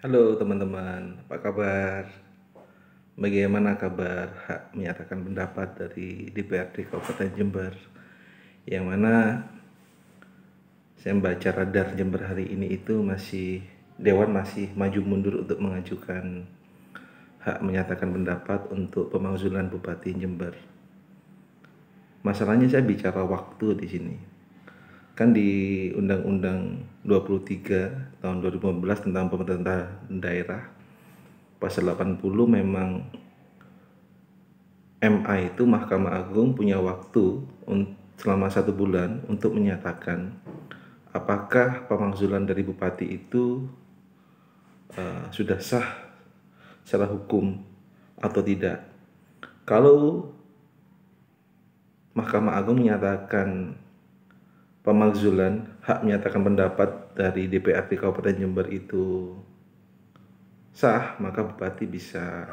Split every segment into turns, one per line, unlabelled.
Halo teman-teman, apa kabar? Bagaimana kabar hak menyatakan pendapat dari DPRD Kabupaten Jember? Yang mana saya membaca radar Jember hari ini itu Dewan masih maju mundur untuk mengajukan hak menyatakan pendapat untuk pemakzulan Bupati Jember. Masalahnya saya bicara waktu di sini. Kan di Undang-Undang 23 tahun 2015 tentang pemerintahan daerah pasal 80 memang MA itu Mahkamah Agung punya waktu selama 1 bulan untuk menyatakan apakah pemakzulan dari bupati itu sudah sah secara hukum atau tidak. Kalau Mahkamah Agung menyatakan pemakzulan hak menyatakan pendapat dari DPRD Kabupaten Jember itu sah, maka bupati bisa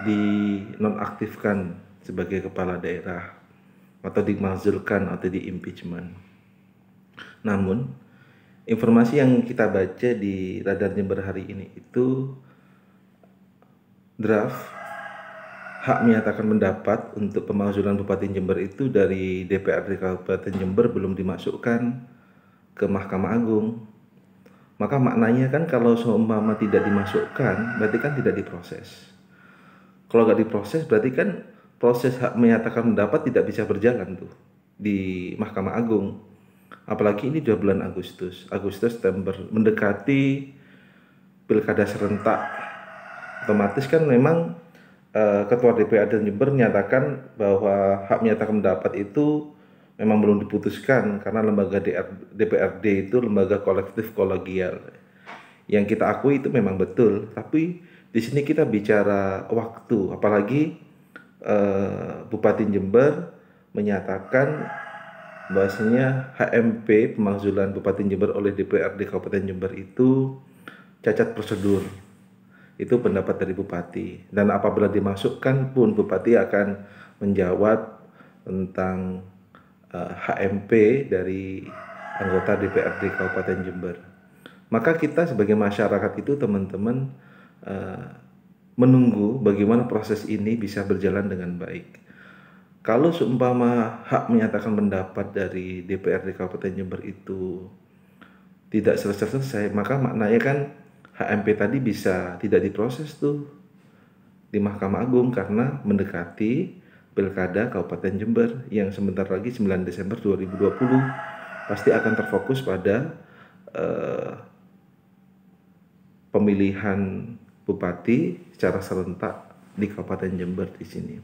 dinonaktifkan sebagai kepala daerah atau dimakzulkan atau di-impeachment. Namun, informasi yang kita baca di Radar Jember hari ini itu draft hak menyatakan pendapat untuk pemakzulan Bupati Jember itu dari DPRD Kabupaten Jember belum dimasukkan ke Mahkamah Agung. Maka maknanya kan kalau seumpama tidak dimasukkan, berarti kan tidak diproses. Kalau nggak diproses berarti kan proses hak menyatakan pendapat tidak bisa berjalan tuh di Mahkamah Agung. Apalagi ini 2 bulan Agustus, September, mendekati pilkada serentak. Otomatis kan memang Ketua DPRD Jember menyatakan bahwa hak menyatakan pendapat itu memang belum diputuskan karena lembaga DPRD itu lembaga kolektif kolegial. Yang kita akui itu memang betul, tapi di sini kita bicara waktu, apalagi Bupati Jember menyatakan bahwasanya HMP pemakzulan Bupati Jember oleh DPRD Kabupaten Jember itu cacat prosedur. Itu pendapat dari Bupati. Dan apabila dimasukkan pun Bupati akan menjawab tentang HMP dari anggota DPRD Kabupaten Jember. Maka kita sebagai masyarakat itu teman-teman menunggu bagaimana proses ini bisa berjalan dengan baik. Kalau seumpama hak menyatakan pendapat dari DPRD Kabupaten Jember itu tidak selesai-selesai, maka maknanya kan HMP tadi bisa tidak diproses tuh di Mahkamah Agung karena mendekati Pilkada Kabupaten Jember yang sebentar lagi 9 Desember 2020 pasti akan terfokus pada pemilihan bupati secara serentak di Kabupaten Jember di sini.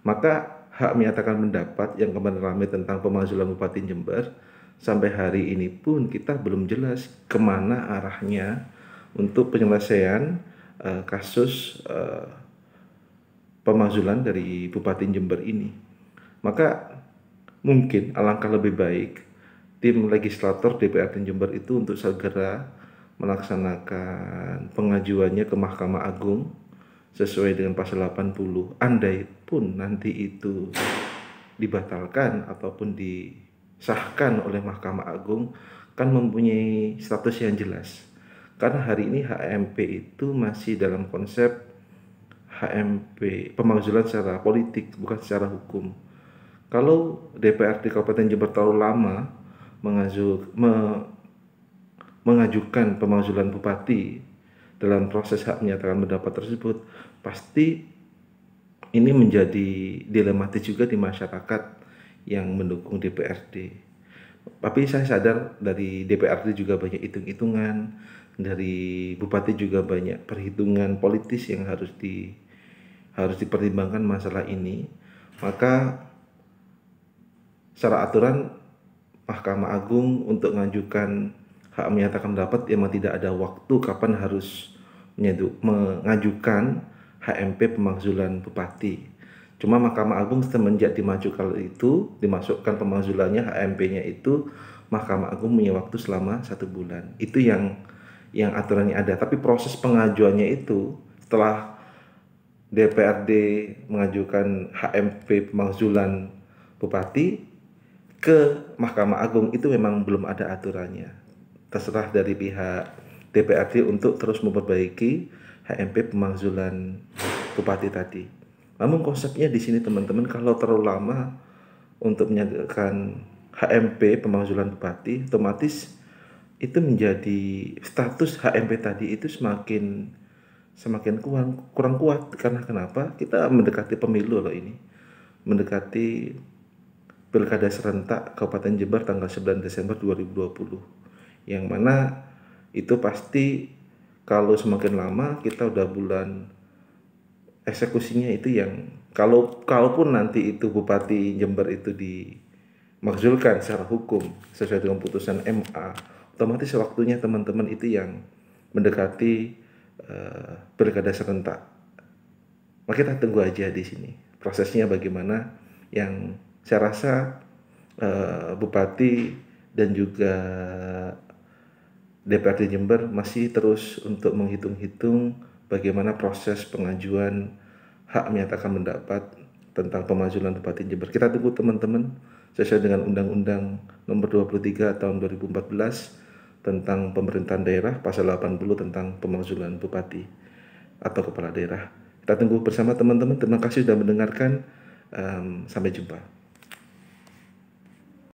Maka hak menyatakan pendapat yang kemarin ramai tentang pemakzulan Bupati Jember sampai hari ini pun kita belum jelas kemana arahnya untuk penyelesaian kasus pemakzulan dari Bupati Jember ini. Maka mungkin alangkah lebih baik tim legislator DPRD Jember itu untuk segera melaksanakan pengajuannya ke Mahkamah Agung sesuai dengan pasal 80. Andai pun nanti itu dibatalkan ataupun disahkan oleh Mahkamah Agung kan mempunyai status yang jelas. Karena hari ini HMP itu masih dalam konsep HMP pemakzulan secara politik bukan secara hukum. Kalau DPRD Kabupaten Jember terlalu lama mengajukan pemakzulan bupati dalam proses hak menyatakan pendapat tersebut, pasti ini menjadi dilematis juga di masyarakat yang mendukung DPRD. Tapi saya sadar dari DPRD juga banyak hitung-hitungan, dari bupati juga banyak perhitungan politis yang harus dipertimbangkan masalah ini. Maka secara aturan Mahkamah Agung untuk mengajukan hak menyatakan pendapat memang tidak ada waktu kapan harus mengajukan HMP pemakzulan bupati. Cuma Mahkamah Agung semenjak dimasukkan pemakzulannya HMP-nya itu, Mahkamah Agung punya waktu selama 1 bulan. Itu yang aturannya ada. Tapi proses pengajuannya itu setelah DPRD mengajukan HMP pemakzulan bupati ke Mahkamah Agung itu memang belum ada aturannya. Terserah dari pihak DPRD untuk terus memperbaiki HMP pemakzulan bupati tadi. Namun konsepnya di sini teman-teman, kalau terlalu lama untuk menyatakan HMP pemakzulan bupati, otomatis itu menjadi status HMP tadi itu semakin kurang kuat. Karena kenapa? Kita mendekati pemilu loh ini. Mendekati Pilkada serentak Kabupaten Jember tanggal 9 Desember 2020. Yang mana itu pasti kalau semakin lama kita udah bulan eksekusinya itu yang kalaupun nanti itu Bupati Jember itu dimakzulkan secara hukum sesuai dengan putusan MA, otomatis waktunya teman-teman itu yang mendekati Pilkada serentak. Maka kita tunggu aja di sini prosesnya bagaimana. Yang saya rasa Bupati dan juga DPRD Jember masih terus untuk menghitung-hitung bagaimana proses pengajuan hak menyatakan pendapat tentang pemakzulan Bupati Jember. Kita tunggu teman-teman sesuai dengan Undang-Undang Nomor 23 Tahun 2014 tentang pemerintahan daerah, pasal 80 tentang pemakzulan bupati atau kepala daerah. Kita tunggu bersama teman-teman. Terima kasih sudah mendengarkan. Sampai jumpa.